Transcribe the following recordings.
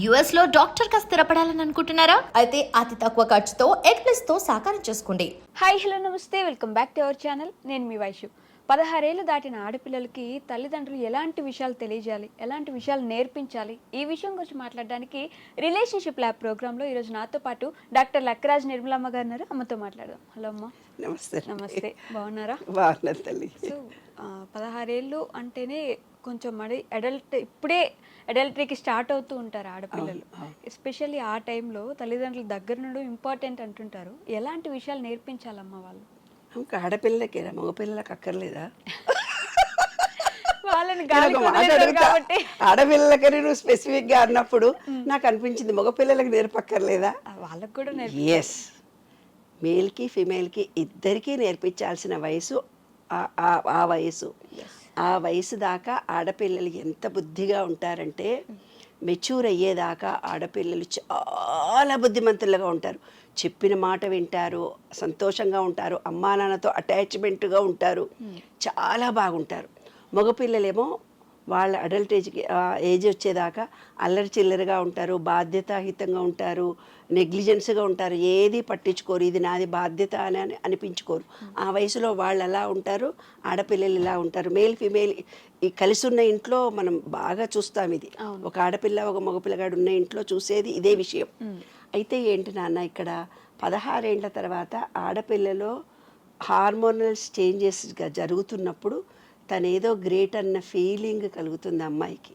US లో doctor గా స్థిరపడాలని అనుకుంటున్నారా? అయితే అతి తక్కువ ఖర్చుతో ఎగ్ప్లస్ తో సాకారం చేసుకోండి. హాయ్ హలో నమస్తే, welcome back to our channel. నేను మీ వైషు. 16 ఏళ్ళు దాటిన ఆడపిల్లలకి తల్లిదండ్రులు ఎలాంటి విషయాలు తెలియజేయాలి, ఎలాంటి విషయాలు నేర్పించాలి, ఈ విషయం గురించి మాట్లాడడానికి రిలేషన్షిప్ ల్యాబ్ ప్రోగ్రాంలో ఈరోజు నాతో పాటు డాక్టర్ లక్కరాజ్ నిర్మలమ్మ గారు ఉన్నారు. అమ్మతో మాట్లాడదాం. హలో అమ్మ. నమస్తే. నమస్తే, బాగున్నారా? బాగున్నారు తల్లి. సో 16 ఏళ్ళు అంటేనే కొంచెం మరి అడల్ట్, ఇప్పుడే అడల్టరీకి స్టార్ట్ అవుతూ ఉంటారు ఆడపిల్లలు. ఎస్పెషల్లీ ఆ టైంలో తల్లిదండ్రుల దగ్గర నుండి ఇంపార్టెంట్ అంటుంటారు. ఎలాంటి విషయాలు నేర్పించాలమ్మా వాళ్ళు? ఇంకా ఆడపిల్లలకేనా, మగపిల్లలకు అక్కర్లేదా? వాళ్ళని ఆడపిల్లలకని నువ్వు స్పెసిఫిక్గా అన్నప్పుడు నాకు అనిపించింది మగపిల్లలకు నేర్పక్కర్లేదా? వాళ్ళకు కూడా ఎస్, మేల్కి ఫిమేల్కి ఇద్దరికీ నేర్పించాల్సిన వయసు ఆ వయసు. ఆ వయసు దాకా ఆడపిల్లలు ఎంత బుద్ధిగా ఉంటారంటే మెచ్యూర్ అయ్యేదాకా ఆడపిల్లలు చాలా బుద్ధిమంతులుగా ఉంటారు. చెప్పిన మాట వింటారు, సంతోషంగా ఉంటారు, అమ్మా నాన్నతో అటాచ్మెంట్గా ఉంటారు, చాలా బాగుంటారు. మగపిల్లలేమో వాళ్ళ అడల్ట్ ఏజ్ వచ్చేదాకా అల్లరి చిల్లరగా ఉంటారు, బాధ్యతాహితంగా ఉంటారు, నెగ్లిజెన్స్గా ఉంటారు, ఏది పట్టించుకోరు, ఇది నాది బాధ్యత అని అనిపించుకోరు. ఆ వయసులో వాళ్ళు అలా ఉంటారు, ఆడపిల్లలు ఇలా ఉంటారు. మేల్ ఫిమేల్ ఈ కలిసి ఉన్న ఇంట్లో మనం బాగా చూస్తాం ఇది. ఒక ఆడపిల్ల ఒక మగపిల్లగాడు ఉన్న ఇంట్లో చూసేది ఇదే విషయం. అయితే ఏంటి నాన్న, ఇక్కడ 16 ఏళ్ల తర్వాత ఆడపిల్లలో హార్మోనల్స్ చేంజెస్గా జరుగుతున్నప్పుడు తనేదో గ్రేట్ అన్న ఫీలింగ్ కలుగుతుంది అమ్మాయికి.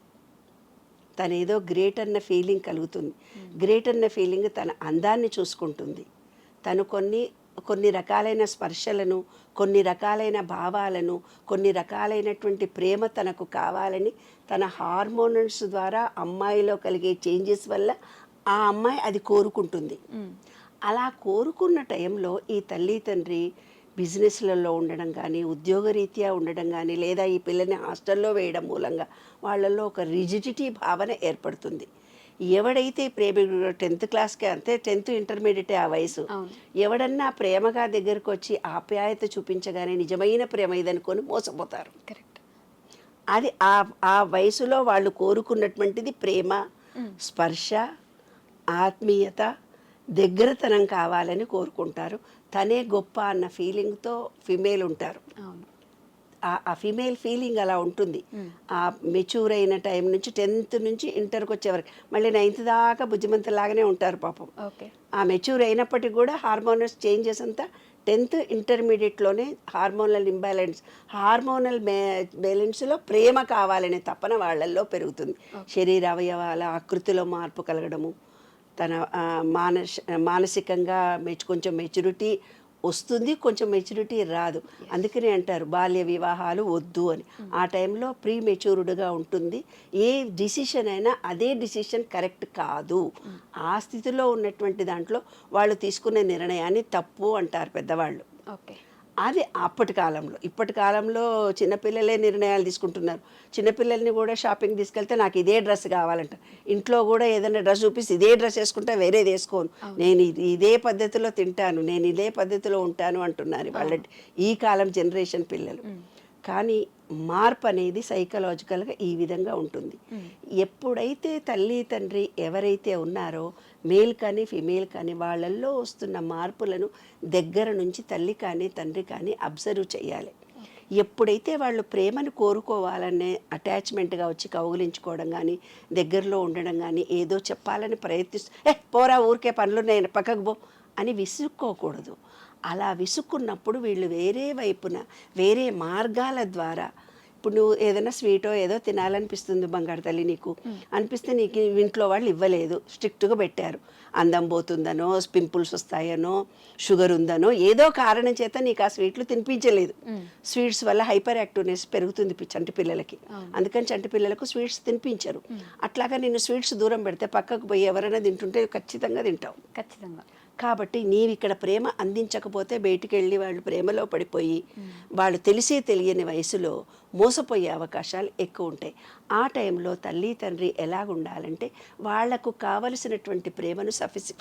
తనేదో గ్రేట్ అన్న ఫీలింగ్ కలుగుతుంది. గ్రేట్ అన్న ఫీలింగ్ తన అందాన్ని చూసుకుంటుంది. తను కొన్ని రకాలైన స్పర్శలను, కొన్ని రకాలైన భావాలను, కొన్ని రకాలైనటువంటి ప్రేమ తనకు కావాలని తన హార్మోనల్స్ ద్వారా అమ్మాయిలో కలిగే చేంజెస్ వల్ల ఆ అమ్మాయి అది కోరుకుంటుంది. అలా కోరుకున్న టైంలో ఈ తల్లి తండ్రి బిజినెస్లలో ఉండడం కానీ, ఉద్యోగరీత్యా ఉండడం కానీ, లేదా ఈ పిల్లని హాస్టల్లో వేయడం మూలంగా వాళ్ళల్లో ఒక రిజిడిటీ భావన ఏర్పడుతుంది. ఎవడైతే ప్రేమ 10th క్లాస్కే, అంతే 10th ఇంటర్మీడియటే ఆ వయసు, ఎవడన్నా ప్రేమగా దగ్గరకు వచ్చి ఆప్యాయత చూపించగానే నిజమైన ప్రేమ ఇదనుకొని మోసపోతారు. కరెక్ట్. అది ఆ వయసులో వాళ్ళు కోరుకున్నటువంటిది ప్రేమ, స్పర్శ, ఆత్మీయత, దగ్గరతనం కావాలని కోరుకుంటారు. తనే గొప్ప అన్న ఫీలింగ్తో ఫిమేల్ ఉంటారు. ఆ ఫిమేల్ ఫీలింగ్ అలా ఉంటుంది. ఆ మెచ్యూర్ అయిన టైం నుంచి 10th నుంచి ఇంటర్కి వచ్చేవరకు, మళ్ళీ 9th దాకా బుద్ధిమంతులాగానే ఉంటారు పాపం. ఆ మెచ్యూర్ అయినప్పటికీ కూడా హార్మోనల్స్ చేంజెస్ అంతా 10th ఇంటర్మీడియట్లోనే హార్మోనల్ ఇంబ్యాలెన్స్, హార్మోనల్ బ్యాలెన్స్లో ప్రేమ కావాలనే తపన వాళ్ళల్లో పెరుగుతుంది. శరీర అవయవాల ఆకృతిలో మార్పు కలగడము, తన మానసికంగా కొంచెం మెచ్యూరిటీ వస్తుంది, కొంచెం మెచ్యూరిటీ రాదు. అందుకని అంటారు బాల్య వివాహాలు వద్దు అని. ఆ టైంలో ప్రీ మెచ్యూర్డ్గా ఉంటుంది. ఏ డిసిషన్ అయినా అదే డిసిషన్ కరెక్ట్ కాదు. ఆ స్థితిలో ఉన్నటువంటి దాంట్లో వాళ్ళు తీసుకునే నిర్ణయాన్ని తప్పు అంటారు పెద్దవాళ్ళు. అది అప్పటి కాలంలో. ఇప్పటి కాలంలో చిన్నపిల్లలే నిర్ణయాలు తీసుకుంటున్నారు. చిన్నపిల్లల్ని కూడా షాపింగ్ తీసుకెళ్తే నాకు ఇదే డ్రెస్ కావాలంట. ఇంట్లో కూడా ఏదైనా డ్రెస్ చూపిస్తే ఇదే డ్రెస్ వేసుకుంటే వేరేది వేసుకోను, నేను ఇదే పద్ధతిలో తింటాను, నేను ఇదే పద్ధతిలో ఉంటాను అంటున్నారు వాళ్ళ ఈ కాలం జనరేషన్ పిల్లలు. కానీ మార్పు అనేది సైకలాజికల్గా ఈ విధంగా ఉంటుంది. ఎప్పుడైతే తల్లి తండ్రి ఎవరైతే ఉన్నారో, మేల్ కానీ ఫిమేల్ కానీ, వాళ్ళల్లో వస్తున్న మార్పులను దగ్గర నుంచి తల్లి కానీ తండ్రి కానీ అబ్జర్వ్ చేయాలి. ఎప్పుడైతే వాళ్ళు ప్రేమను కోరుకోవాలనే అటాచ్మెంట్గా వచ్చి కౌగిలించుకోవడం కానీ, దగ్గరలో ఉండడం కానీ, ఏదో చెప్పాలని పోరా ఊరికే పనులు నేను పక్కకు పో అని విసుక్కోకూడదు. అలా విసుక్కున్నప్పుడు వీళ్ళు వేరే వైపున వేరే మార్గాల ద్వారా, ఇప్పుడు నువ్వు ఏదైనా స్వీటో ఏదో తినాలనిపిస్తుంది బంగారు తల్లి, నీకు అనిపిస్తే నీకు ఇంట్లో వాళ్ళు ఇవ్వలేదు, స్ట్రిక్ట్గా పెట్టారు, అందం పోతుందనో, పింపుల్స్ వస్తాయనో, షుగర్ ఉందనో, ఏదో కారణం చేత నీకు ఆ స్వీట్లు తినిపించలేదు. స్వీట్స్ వల్ల హైపర్ యాక్టివ్నెస్ పెరుగుతుంది చంటి పిల్లలకి. అందుకని చంటి పిల్లలకు స్వీట్స్ తినిపించరు. అట్లాగా నిన్ను స్వీట్స్ దూరం పెడితే పక్కకు పోయి ఎవరైనా తింటుంటే ఖచ్చితంగా తింటావు. ఖచ్చితంగా. కాబట్టి నీవు ఇక్కడ ప్రేమ అందించకపోతే బయటికి వెళ్ళి వాళ్ళు ప్రేమలో పడిపోయి వాళ్ళు తెలిసి తెలియని వయసులో మోసపోయే అవకాశాలు ఎక్కువ ఉంటాయి. ఆ టైంలో తల్లి తండ్రి ఎలాగుండాలంటే వాళ్లకు కావలసినటువంటి ప్రేమను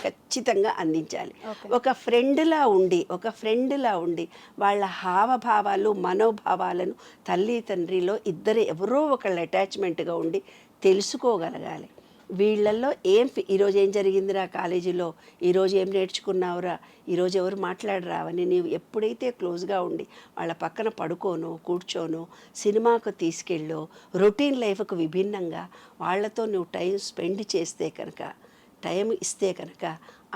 ఖచ్చితంగా అందించాలి. ఒక ఫ్రెండ్లా ఉండి వాళ్ళ హావభావాలు మనోభావాలను తల్లి తండ్రిలో ఎవరో ఒకళ్ళ అటాచ్మెంట్గా ఉండి తెలుసుకోగలగాలి. వీళ్ళల్లో ఈరోజు ఏం జరిగిందిరా కాలేజీలో, ఈరోజు ఏం నేర్చుకున్నావురా, ఈరోజు ఎవరు మాట్లాడరా అని నీవు ఎప్పుడైతే క్లోజ్గా ఉండి వాళ్ళ పక్కన పడుకోనో కూర్చోనో సినిమాకు తీసుకెళ్ళో రొటీన్ లైఫ్కు విభిన్నంగా వాళ్ళతో నువ్వు టైం స్పెండ్ చేస్తే కనుక, టైం ఇస్తే కనుక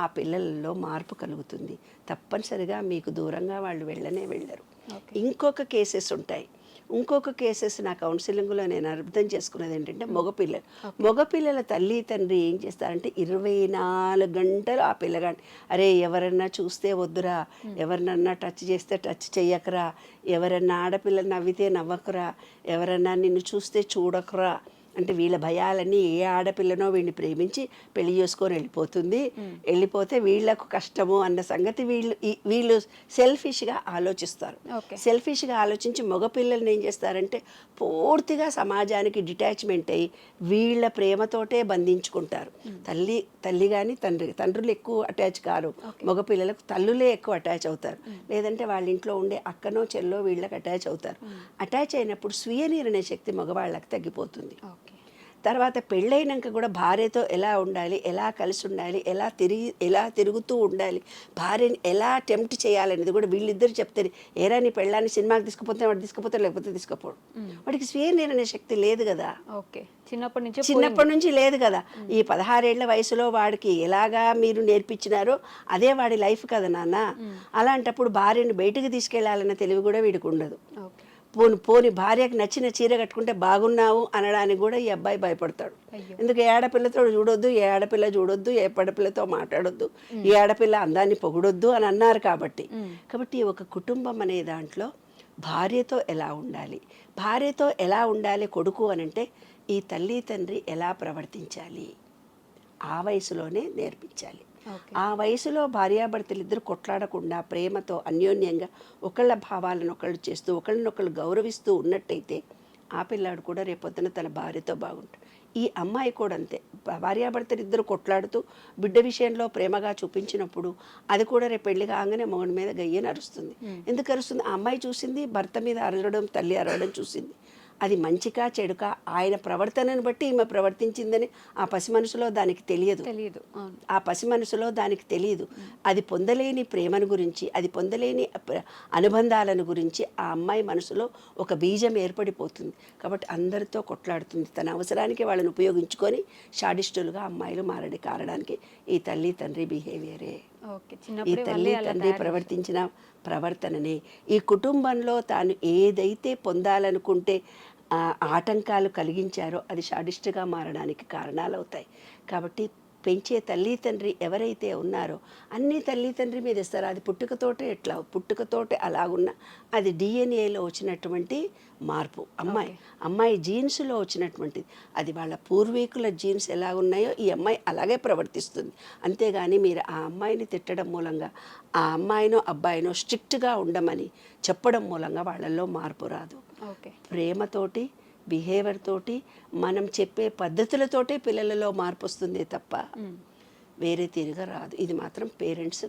ఆ పిల్లలలో మార్పు కలుగుతుంది. తప్పనిసరిగా మీకు దూరంగా వాళ్ళు వెళ్ళరు. ఇంకొక కేసెస్ ఉంటాయి. ఇంకొక కేసెస్ నా కౌన్సిలింగ్లో నేను అర్థం చేసుకున్నది ఏంటంటే మగపిల్లల తల్లి తండ్రి ఏం చేస్తారంటే 24 గంటలు ఆ పిల్లగాడిని, అరే ఎవరన్నా చూస్తే వద్దురా, ఎవరినన్నా టచ్ చేస్తే టచ్ చెయ్యకరా, ఎవరన్నా ఆడపిల్ల నవ్వితే నవ్వకురా, ఎవరన్నా నిన్ను చూస్తే చూడకురా అంటే వీళ్ళ భయాలన్నీ ఏ ఆడపిల్లనో వీడిని ప్రేమించి పెళ్లి చేసుకొని వెళ్ళిపోతే వీళ్ళకు కష్టము అన్న సంగతి వీళ్ళు సెల్ఫిష్గా ఆలోచిస్తారు. సెల్ఫిష్గా ఆలోచించి మగపిల్లల్ని ఏం చేస్తారంటే పూర్తిగా సమాజానికి డిటాచ్మెంట్ అయ్యి వీళ్ళ ప్రేమతోటే బంధించుకుంటారు. తల్లి కానీ తండ్రులు ఎక్కువ అటాచ్ కారు, మగపిల్లలకు తల్లులే ఎక్కువ అటాచ్ అవుతారు. లేదంటే వాళ్ళ ఇంట్లో ఉండే అక్కనో చెల్లో వీళ్ళకి అటాచ్ అవుతారు. అటాచ్ అయినప్పుడు స్వీయ నిర్ణయ శక్తి మగవాళ్ళకి తగ్గిపోతుంది. తర్వాత పెళ్ళైనాక కూడా భార్యతో ఎలా ఉండాలి, ఎలా కలిసి ఉండాలి, ఎలా తిరుగుతూ ఉండాలి, భార్యని ఎలా టెంప్ట్ చేయాలనేది కూడా వీళ్ళిద్దరు చెప్తారు. ఏరా నీ పెళ్ళాన్ని సినిమాకి తీసుకుపోతే వాడు తీసుకుపోతాడు, లేకపోతే తీసుకుపోడు. వాడికి స్వీయ నిర్ణయ శక్తి లేదు కదా, చిన్నప్పటి నుంచి లేదు కదా. ఈ 16 ఏళ్ల వయసులో వాడికి ఎలాగా మీరు నేర్పించినారో అదే వాడి లైఫ్ కదా నాన్న. అలాంటప్పుడు భార్యను బయటకు తీసుకెళ్లాలన్న తెలివి కూడా వీడికి ఉండదు. పోని భార్యకు నచ్చిన చీర కట్టుకుంటే బాగున్నావు అనడానికి కూడా ఈ అబ్బాయి భయపడతాడు. ఎందుకు ఏ ఆడపిల్లతో చూడొద్దు, ఏ ఆడపిల్ల చూడొద్దు, ఏ ఆడపిల్లతో మాట్లాడొద్దు, ఏ ఆడపిల్ల అందాన్ని పొగడొద్దు అని అన్నారు. కాబట్టి ఒక కుటుంబం అనే దాంట్లో భార్యతో ఎలా ఉండాలి కొడుకు అనంటే ఈ తల్లి తండ్రి ఎలా ప్రవర్తించాలి ఆ వయసులోనే నేర్పించాలి. ఆ వయసులో భార్యాభర్తలు ఇద్దరు కొట్లాడకుండా ప్రేమతో అన్యోన్యంగా ఒకళ్ళ భావాలను ఒకళ్ళు చేస్తూ ఒకళ్ళనొకళ్ళు గౌరవిస్తూ ఉన్నట్టయితే ఆ పిల్లాడు కూడా రేపొద్దున తన భార్యతో బాగుంటాడు. ఈ అమ్మాయి కూడా అంతే. భార్యాభర్తలు ఇద్దరు కొట్లాడుతూ బిడ్డ విషయంలో ప్రేమగా చూపించినప్పుడు అది కూడా రేపు పెళ్లి కాగానే మొగుడి మీద గయ్యని అరుస్తుంది. ఎందుకు అరుస్తుంది? ఆ అమ్మాయి చూసింది భర్త మీద అరవడం, తల్లి అరవడం చూసింది. అది మంచికా చెడుకా ఆయన ప్రవర్తనను బట్టి ఈమె ప్రవర్తించిందని ఆ పసి మనసులో దానికి తెలియదు. ఆ పసి మనసులో దానికి తెలియదు. అది పొందలేని ప్రేమను గురించి, అది పొందలేని అనుబంధాలను గురించి ఆ అమ్మాయి మనసులో ఒక బీజం ఏర్పడిపోతుంది. కాబట్టి అందరితో కొట్లాడుతుంది. తన అవసరానికి వాళ్ళని ఉపయోగించుకొని షాడిస్టులుగా అమ్మాయిలు కారడానికి ఈ తల్లి తండ్రి బిహేవియరే, ఈ తల్లి తండ్రి ప్రవర్తించిన ప్రవర్తననే ఈ కుటుంబంలో తాను ఏదైతే పొందాలనుకుంటే ఆటంకాలు కలిగించారో అది షాడిస్ట్గా మారడానికి కారణాలు అవుతాయి. కాబట్టి పెంచే తల్లి తండ్రి ఎవరైతే ఉన్నారో అన్ని తల్లి తండ్రి మీద ఇస్తారు. అది పుట్టుకతోటే అలాగున్న అది డిఎన్ఏలో వచ్చినటువంటి మార్పు, అమ్మాయి జీన్స్లో వచ్చినటువంటిది. అది వాళ్ళ పూర్వీకుల జీన్స్ ఎలా ఉన్నాయో ఈ అమ్మాయి అలాగే ప్రవర్తిస్తుంది. అంతేగాని మీరు ఆ అమ్మాయిని తిట్టడం మూలంగా, ఆ అమ్మాయినో అబ్బాయినో స్ట్రిక్ట్గా ఉండమని చెప్పడం మూలంగా వాళ్ళల్లో మార్పు రాదు. ప్రేమతోటి బిహేవియర్ తోటి మనం చెప్పే పద్ధతులతోటే పిల్లలలో మార్పు వస్తుంది తప్ప వేరే తీరుగా రాదు. ఇది మాత్రం పేరెంట్స్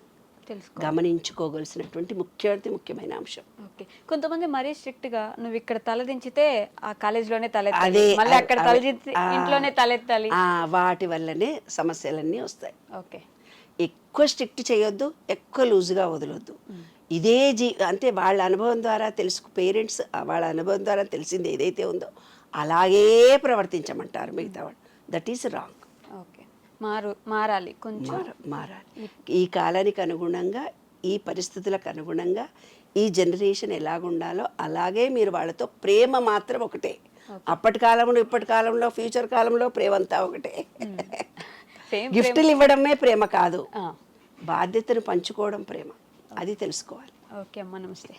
గమనించుకోగలిసినటువంటి ముఖ్యమైన అంశం. కొంతమంది మరీ స్ట్రిక్ట్ గా నువ్వు ఇక్కడ తలదించితే ఆ కాలేజీలోనే తలెత్తాలి, మళ్ళీ అక్కడ తలదించి ఇంట్లోనే తలెత్తాలి. వాటి వల్లనే సమస్యలన్నీ వస్తాయి. ఎక్కువ స్ట్రిక్ట్ చేయొద్దు, ఎక్కువ లూజ్గా వదలొద్దు. ఇదే అంటే వాళ్ళ అనుభవం ద్వారా పేరెంట్స్ వాళ్ళ అనుభవం ద్వారా తెలిసింది ఏదైతే ఉందో అలాగే ప్రవర్తించమంటారు మిగతా వాళ్ళు. That is wrong. మారాలి, కొంచెం మారాలి. ఈ కాలానికి అనుగుణంగా, ఈ పరిస్థితులకు అనుగుణంగా ఈ జనరేషన్ ఎలాగుండాలో అలాగే మీరు వాళ్ళతో ప్రేమ మాత్రం ఒకటే. అప్పటి కాలంలో ఇప్పటి కాలంలో ఫ్యూచర్ కాలంలో ప్రేమ అంతా ఒకటే. గిఫ్ట్లు ఇవ్వడమే ప్రేమ కాదు, బాధ్యతను పంచుకోవడం ప్రేమ. అది తెలుసుకోవాలి. ఓకే అమ్మా, నమస్తే.